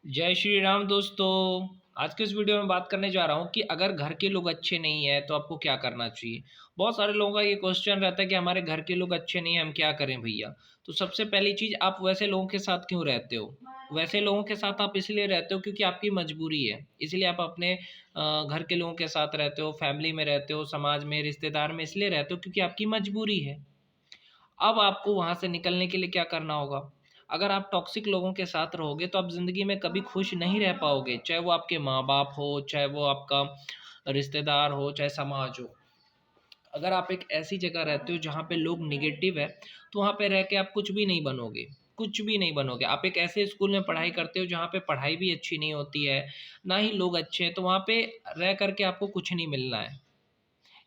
जय श्री राम दोस्तों। आज के इस वीडियो में बात करने जा रहा हूँ कि अगर घर के लोग अच्छे नहीं है तो आपको क्या करना चाहिए। बहुत सारे लोगों का ये क्वेश्चन रहता है कि हमारे घर के लोग अच्छे नहीं है, हम क्या करें भैया। तो सबसे पहली चीज़, आप वैसे लोगों के साथ क्यों रहते हो। वैसे लोगों के साथ आप इसलिए रहते हो क्योंकि आपकी मजबूरी है, इसलिए आप अपने घर के लोगों के साथ रहते हो, फैमिली में रहते हो, समाज में, रिश्तेदार में इसलिए रहते हो क्योंकि आपकी मजबूरी है। अब आपको वहाँ से निकलने के लिए क्या करना होगा। अगर आप टॉक्सिक लोगों के साथ रहोगे तो आप ज़िंदगी में कभी खुश नहीं रह पाओगे, चाहे वो आपके माँ बाप हो, चाहे वो आपका रिश्तेदार हो, चाहे समाज हो। अगर आप एक ऐसी जगह रहते हो जहाँ पे लोग निगेटिव है, तो वहाँ पे रह के आप कुछ भी नहीं बनोगे। कुछ भी नहीं बनोगे। आप एक ऐसे स्कूल में पढ़ाई करते हो जहाँ पे पढ़ाई भी अच्छी नहीं होती है, ना ही लोग अच्छे हैं, तो वहाँ पे रह करके आपको कुछ नहीं मिलना है।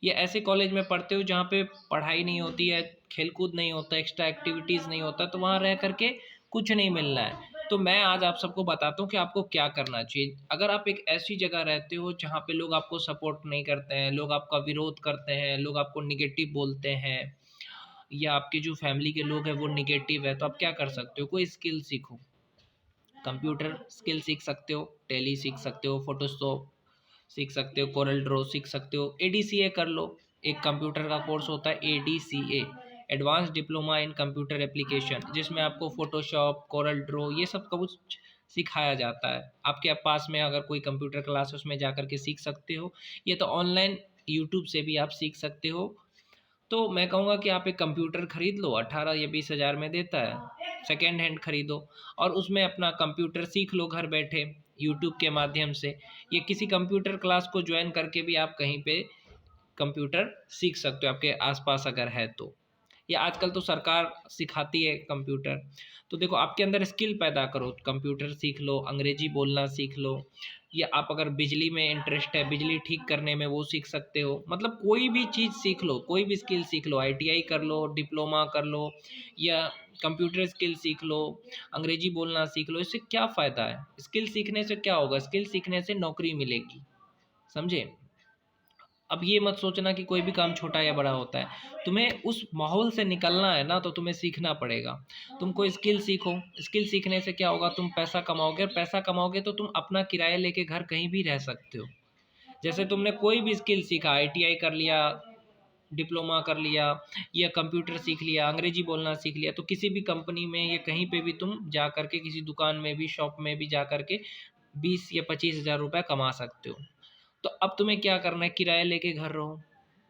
या ऐसे कॉलेज में पढ़ते हो जहाँ पे पढ़ाई नहीं होती है, खेलकूद नहीं होता, एक्स्ट्रा एक्टिविटीज़ नहीं होता, तो वहाँ रह करके कुछ नहीं मिलना है। तो मैं आज आप सबको बताता हूँ कि आपको क्या करना चाहिए। अगर आप एक ऐसी जगह रहते हो जहाँ पे लोग आपको सपोर्ट नहीं करते हैं, लोग आपका विरोध करते हैं, लोग आपको निगेटिव बोलते हैं, या आपके जो फैमिली के लोग हैं वो निगेटिव है, तो आप क्या कर सकते हो। कोई स्किल सीखो। कंप्यूटर स्किल सीख सकते हो, टैली सीख सकते हो, फोटोशॉप सीख सकते हो, कोरल ड्रॉ सीख सकते हो, एडीसीए कर लो। एक कंप्यूटर का कोर्स होता है ADCA, advance diploma in computer application, जिसमें आपको फोटोशॉप, कोरल ड्रॉ ये सब का कुछ सिखाया जाता है। आपके पास में अगर कोई कंप्यूटर क्लास है उसमें जा कर के सीख सकते हो। ये तो ऑनलाइन यूट्यूब से भी आप सीख सकते हो। तो मैं कहूँगा कि आप एक कंप्यूटर खरीद लो, 18 या 20 हज़ार में देता है, सेकेंड हैंड खरीदो और उसमें अपना कंप्यूटर सीख लो घर बैठे, यूट्यूब के माध्यम से। ये किसी कंप्यूटर क्लास को ज्वाइन करके भी आप कहीं पे कंप्यूटर सीख सकते हो, आपके आसपास अगर है तो। या आजकल तो सरकार सिखाती है कंप्यूटर। तो देखो, आपके अंदर स्किल पैदा करो, कंप्यूटर सीख लो, अंग्रेजी बोलना सीख लो। या आप अगर बिजली में इंटरेस्ट है, बिजली ठीक करने में, वो सीख सकते हो। मतलब कोई भी चीज़ सीख लो, कोई भी स्किल सीख लो, आईटीआई कर लो, डिप्लोमा कर लो, या कंप्यूटर स्किल सीख लो, अंग्रेजी बोलना सीख लो। इससे क्या फ़ायदा है। स्किल सीखने से क्या होगा, स्किल सीखने से नौकरी मिलेगी, समझे। अब ये मत सोचना कि कोई भी काम छोटा या बड़ा होता है। तुम्हें उस माहौल से निकलना है ना, तो तुम्हें सीखना पड़ेगा। तुम कोई स्किल सीखो। स्किल सीखने से क्या होगा, तुम पैसा कमाओगे, और पैसा कमाओगे तो तुम अपना किराया लेके घर कहीं भी रह सकते हो। जैसे तुमने कोई भी स्किल सीखा, आईटीआई कर लिया, डिप्लोमा कर लिया, या कंप्यूटर सीख लिया, अंग्रेजी बोलना सीख लिया, तो किसी भी कंपनी में या कहीं पे भी तुम जा कर के, किसी दुकान में भी, शॉप में भी जा कर के 20 या 25 हज़ार रुपये कमा सकते हो। तो अब तुम्हें क्या करना है, किराया लेके घर रहो।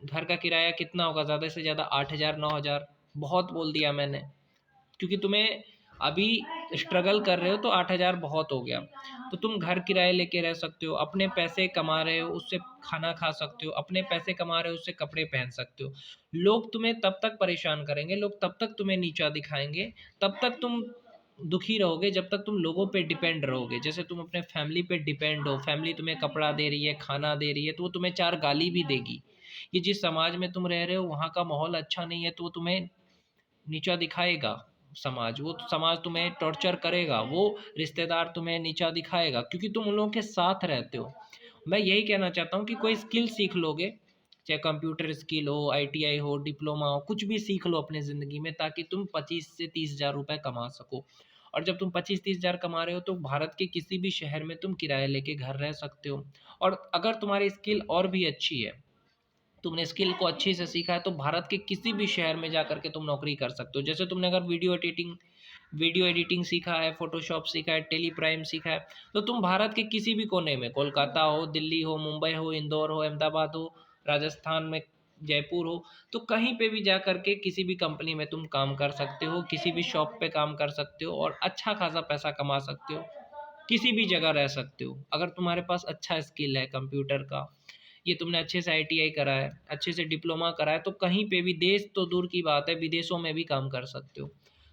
घर का किराया कितना होगा, ज़्यादा से ज़्यादा 8 हज़ार 9 हज़ार, बहुत बोल दिया मैंने। क्योंकि तुम्हें अभी स्ट्रगल कर रहे हो तो 8 हज़ार बहुत हो गया। तो तुम घर किराए लेके रह सकते हो, अपने पैसे कमा रहे हो उससे खाना खा सकते हो, अपने पैसे कमा रहे हो उससे कपड़े पहन सकते हो। लोग तुम्हें तब तक परेशान करेंगे, लोग तब तक तुम्हें नीचा दिखाएंगे, तब तक तुम दुखी रहोगे जब तक तुम लोगों पे डिपेंड रहोगे। जैसे तुम अपने फैमिली पे डिपेंड हो, फैमिली तुम्हें कपड़ा दे रही है, खाना दे रही है, तो वो तुम्हें 4 गाली भी देगी। ये जिस समाज में तुम रह रहे हो वहाँ का माहौल अच्छा नहीं है, तो वो तुम्हें नीचा दिखाएगा। समाज, वो समाज तुम्हें टॉर्चर करेगा, वो रिश्तेदार तुम्हें नीचा दिखाएगा, क्योंकि तुम उन लोगों के साथ रहते हो। मैं यही कहना चाहता हूँ कि कोई स्किल सीख लोगे, चाहे कंप्यूटर स्किल हो, आईटीआई हो, डिप्लोमा हो, कुछ भी सीख लो अपने ज़िंदगी में, ताकि तुम 25 से 30 हज़ार रुपये कमा सको। और जब तुम 25-30 हज़ार कमा रहे हो तो भारत के किसी भी शहर में तुम किराया लेके घर रह सकते हो। और अगर तुम्हारी स्किल और भी अच्छी है, तुमने स्किल को अच्छे से सीखा है, तो भारत के किसी भी शहर में जा करके तुम नौकरी कर सकते हो। जैसे तुमने अगर वीडियो एडिटिंग सीखा है, फ़ोटोशॉप सीखा है, टेली प्राइम सीखा है, तो तुम भारत के किसी भी कोने में, कोलकाता हो, दिल्ली हो, मुंबई हो, इंदौर हो, अहमदाबाद हो, राजस्थान में जयपुर हो, तो कहीं पे भी जा कर के किसी भी कंपनी में तुम काम कर सकते हो, किसी भी शॉप पे काम कर सकते हो और अच्छा खासा पैसा कमा सकते हो। किसी भी जगह रह सकते हो अगर तुम्हारे पास अच्छा स्किल है कंप्यूटर का। ये तुमने अच्छे से आईटीआई करा है, अच्छे से डिप्लोमा करा है, तो कहीं पे भी, देश तो दूर की बात है, विदेशों में भी काम कर सकते हो।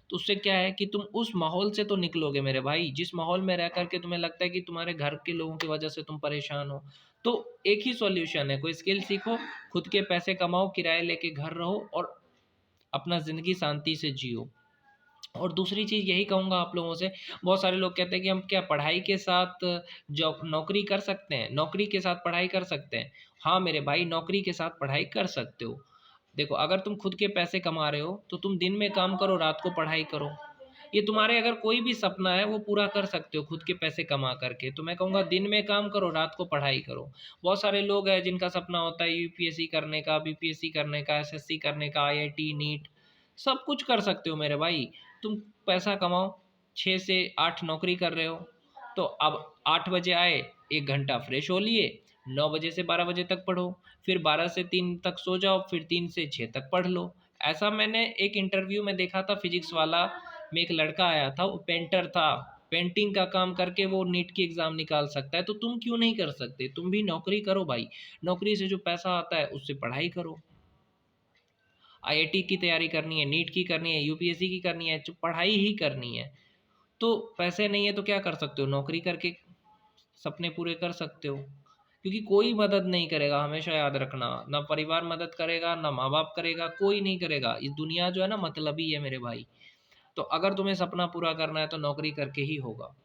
तो उससे क्या है कि तुम उस माहौल से तो निकलोगे मेरे भाई, जिस माहौल में रह कर के तुम्हें लगता है कि तुम्हारे घर के लोगों की वजह से तुम परेशान हो। तो एक ही सॉल्यूशन है, कोई स्किल सीखो, खुद के पैसे कमाओ, किराए लेके घर रहो और अपना ज़िंदगी शांति से जियो। और दूसरी चीज़ यही कहूँगा आप लोगों से, बहुत सारे लोग कहते हैं कि हम क्या पढ़ाई के साथ जॉब नौकरी कर सकते हैं, नौकरी के साथ पढ़ाई कर सकते हैं। हाँ मेरे भाई, नौकरी के साथ पढ़ाई कर सकते हो। देखो, अगर तुम खुद के पैसे कमा रहे हो तो तुम दिन में काम करो, रात को पढ़ाई करो। ये तुम्हारे अगर कोई भी सपना है वो पूरा कर सकते हो खुद के पैसे कमा करके। तो मैं कहूँगा दिन में काम करो, रात को पढ़ाई करो। बहुत सारे लोग हैं जिनका सपना होता है यूपीएससी करने का, बीपीएससी करने का, एसएससी करने का, आईआईटी, नीट, सब कुछ कर सकते हो मेरे भाई। तुम पैसा कमाओ, 6 से 8 नौकरी कर रहे हो, तो अब 8 बजे आए, 1 घंटा फ्रेश हो लिए, 9 बजे से 12 बजे तक पढ़ो, फिर 12 से 3 तक सो जाओ, फिर 3 से 6 तक पढ़ लो। ऐसा मैंने एक इंटरव्यू में देखा था, फिजिक्स वाला में एक लड़का आया था, वो पेंटर था, पेंटिंग का काम करके वो नीट की एग्ज़ाम निकाल सकता है, तो तुम क्यों नहीं कर सकते? तुम भी नौकरी करो भाई, नौकरी से जो पैसा आता है उससे पढ़ाई करो। आईआईटी की तैयारी करनी है, नीट की करनी है, यूपीएससी की करनी है, जो पढ़ाई ही करनी है। तो पैसे नहीं है तो क्या कर सकते हो? नौकरी करके सपने पूरे कर सकते हो, क्योंकि कोई मदद नहीं करेगा, हमेशा याद रखना। ना परिवार मदद करेगा, ना माँ बाप करेगा, कोई नहीं करेगा। इस दुनिया जो है ना मतलबी है मेरे भाई। तो अगर तुम्हें सपना पूरा करना है तो नौकरी करके ही होगा,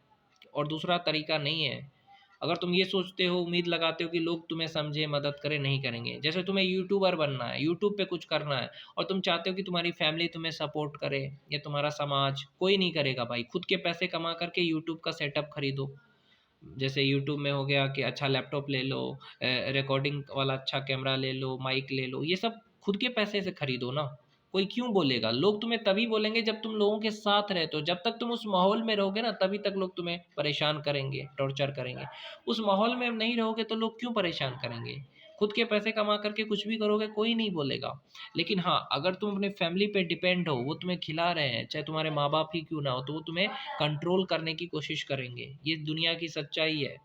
और दूसरा तरीका नहीं है। अगर तुम ये सोचते हो, उम्मीद लगाते हो कि लोग तुम्हें समझे, मदद करें, नहीं करेंगे। जैसे तुम्हें यूट्यूबर बनना है, यूट्यूब पे कुछ करना है, और तुम चाहते हो कि तुम्हारी फैमिली तुम्हें सपोर्ट करे या तुम्हारा समाज, कोई नहीं करेगा भाई। खुद के पैसे कमा करके यूट्यूब का सेटअप खरीदो। जैसे यूट्यूब में हो गया कि अच्छा लैपटॉप ले लो, रिकॉर्डिंग वाला अच्छा कैमरा ले लो, माइक ले लो, ये सब खुद के पैसे से खरीदो ना। कोई क्यों बोलेगा? लोग तुम्हें तभी बोलेंगे जब तुम लोगों के साथ रहते हो। जब तक तुम उस माहौल में रहोगे ना, तभी तक लोग तुम्हें परेशान करेंगे, टॉर्चर करेंगे। उस माहौल में नहीं रहोगे तो लोग क्यों परेशान करेंगे? खुद के पैसे कमा करके कुछ भी करोगे, कोई नहीं बोलेगा। लेकिन हाँ, अगर तुम अपने फैमिली पे डिपेंड हो, वो तुम्हें खिला रहे हैं, चाहे तुम्हारे माँ बाप ही क्यों ना हो, तो वो तुम्हें कंट्रोल करने की कोशिश करेंगे। ये दुनिया की सच्चाई है।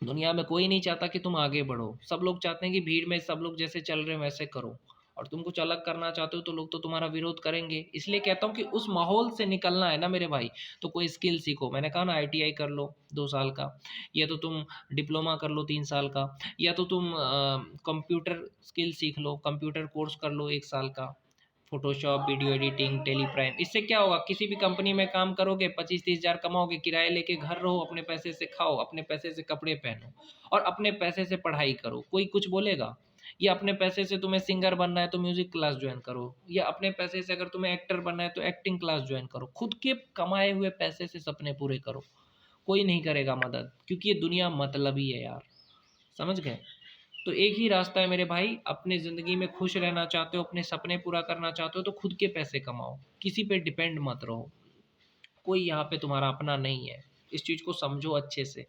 दुनिया में कोई नहीं चाहता कि तुम आगे बढ़ो। सब लोग चाहते हैं कि भीड़ में सब लोग जैसे चल रहे हैं वैसे करो। और तुम कुछ अलग करना चाहते हो तो लोग तो तुम्हारा विरोध करेंगे। इसलिए कहता हूँ कि उस माहौल से निकलना है ना मेरे भाई, तो कोई स्किल सीखो। मैंने कहा ना, आईटीआई कर लो 2 साल का, या तो तुम डिप्लोमा कर लो 3 साल का, या तो तुम कंप्यूटर स्किल सीख लो, कंप्यूटर कोर्स कर लो 1 साल का। फ़ोटोशॉप, वीडियो एडिटिंग, टेलीप्राइम, इससे क्या होगा? किसी भी कंपनी में काम करोगे, 25-30 हज़ार कमाओगे, किराए लेके घर रहो, अपने पैसे से खाओ, अपने पैसे से कपड़े पहनो, और अपने पैसे से पढ़ाई करो। कोई कुछ बोलेगा? या अपने पैसे से तुम्हें सिंगर बनना है तो म्यूज़िक क्लास जॉइन करो, या अपने पैसे से अगर तुम्हें एक्टर बनना है तो एक्टिंग क्लास जॉइन करो। खुद के कमाए हुए पैसे से सपने पूरे करो। कोई नहीं करेगा मदद, क्योंकि ये दुनिया मतलबी है यार। समझ गए? तो एक ही रास्ता है मेरे भाई, अपने ज़िंदगी में खुश रहना चाहते हो, अपने सपने पूरा करना चाहते हो, तो खुद के पैसे कमाओ, किसी पे डिपेंड मत रहो। कोई यहाँ पे तुम्हारा अपना नहीं है। इस चीज़ को समझो अच्छे से।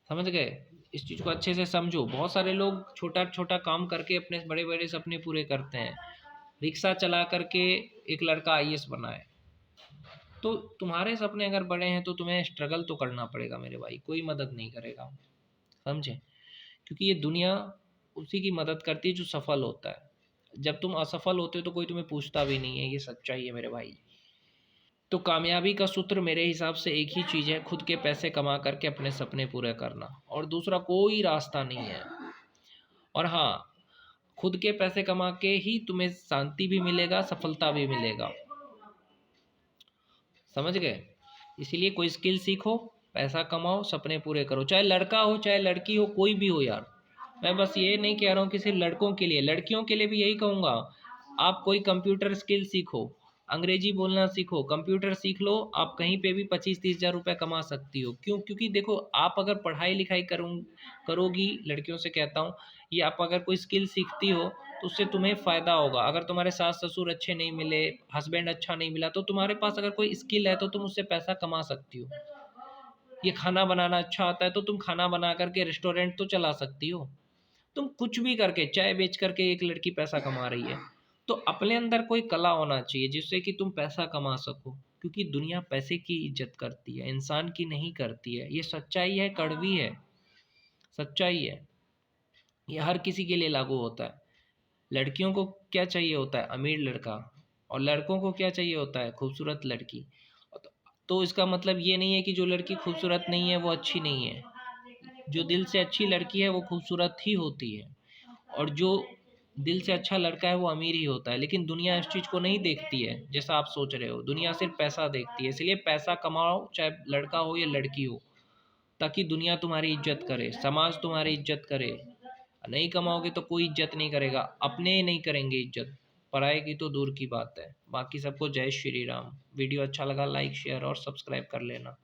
समझ गए? इस चीज़ को अच्छे से समझो। बहुत सारे लोग छोटा छोटा काम करके अपने बड़े बड़े सपने पूरे करते हैं। रिक्शा चला करके एक लड़का आईएएस बना है। तो तुम्हारे सपने अगर बड़े हैं तो तुम्हें स्ट्रगल तो करना पड़ेगा मेरे भाई, कोई मदद नहीं करेगा। समझे? क्योंकि ये दुनिया उसी की मदद करती है जो सफल होता है। जब तुम असफल होते हो तो कोई तुम्हें पूछता भी नहीं है, ये सच्चाई है मेरे भाई। तो कामयाबी का सूत्र मेरे हिसाब से एक ही चीज़ है, खुद के पैसे कमा करके अपने सपने पूरे करना, और दूसरा कोई रास्ता नहीं है। और हाँ, खुद के पैसे कमा के ही तुम्हें शांति भी मिलेगा, सफलता भी मिलेगा। समझ गए? इसीलिए कोई स्किल सीखो, पैसा कमाओ, सपने पूरे करो। चाहे लड़का हो, चाहे लड़की हो, कोई भी हो यार। मैं बस ये नहीं कह रहा हूँ कि सिर्फ लड़कों के लिए, लड़कियों के लिए भी यही कहूँगा। आप कोई कंप्यूटर स्किल सीखो, अंग्रेजी बोलना सीखो, कंप्यूटर सीख लो, आप कहीं पे भी 25-30 हज़ार रुपये कमा सकती हो। क्यों? क्योंकि देखो, आप अगर पढ़ाई लिखाई करोगी, लड़कियों से कहता हूँ, ये आप अगर कोई स्किल सीखती हो तो उससे तुम्हें फ़ायदा होगा। अगर तुम्हारे सास ससुर अच्छे नहीं मिले, हस्बैंड अच्छा नहीं मिला, तो तुम्हारे पास अगर कोई स्किल है तो तुम उससे पैसा कमा सकती हो। ये खाना बनाना अच्छा आता है तो तुम खाना बना करके रेस्टोरेंट तो चला सकती हो। तुम कुछ भी करके, चाय बेच करके एक लड़की पैसा कमा रही है। तो अपने अंदर कोई कला होना चाहिए जिससे कि तुम पैसा कमा सको, क्योंकि दुनिया पैसे की इज्जत करती है, इंसान की नहीं करती है। ये सच्चाई है, कड़वी है, सच्चाई है। ये हर किसी के लिए लागू होता है। लड़कियों को क्या चाहिए होता है? अमीर लड़का। और लड़कों को क्या चाहिए होता है? खूबसूरत लड़की। तो इसका मतलब ये नहीं है कि जो लड़की खूबसूरत नहीं है वो अच्छी नहीं है। जो दिल से अच्छी लड़की है वो खूबसूरत ही होती है, और जो दिल से अच्छा लड़का है वो अमीर ही होता है। लेकिन दुनिया इस चीज़ को नहीं देखती है जैसा आप सोच रहे हो। दुनिया सिर्फ पैसा देखती है। इसलिए पैसा कमाओ, चाहे लड़का हो या लड़की हो, ताकि दुनिया तुम्हारी इज्जत करे, समाज तुम्हारी इज्जत करे। नहीं कमाओगे तो कोई इज्जत नहीं करेगा, अपने नहीं करेंगे इज्जत, पढ़ाई की तो दूर की बात है। बाकी सबको जय श्री राम। वीडियो अच्छा लगा लाइक, शेयर और सब्सक्राइब कर लेना।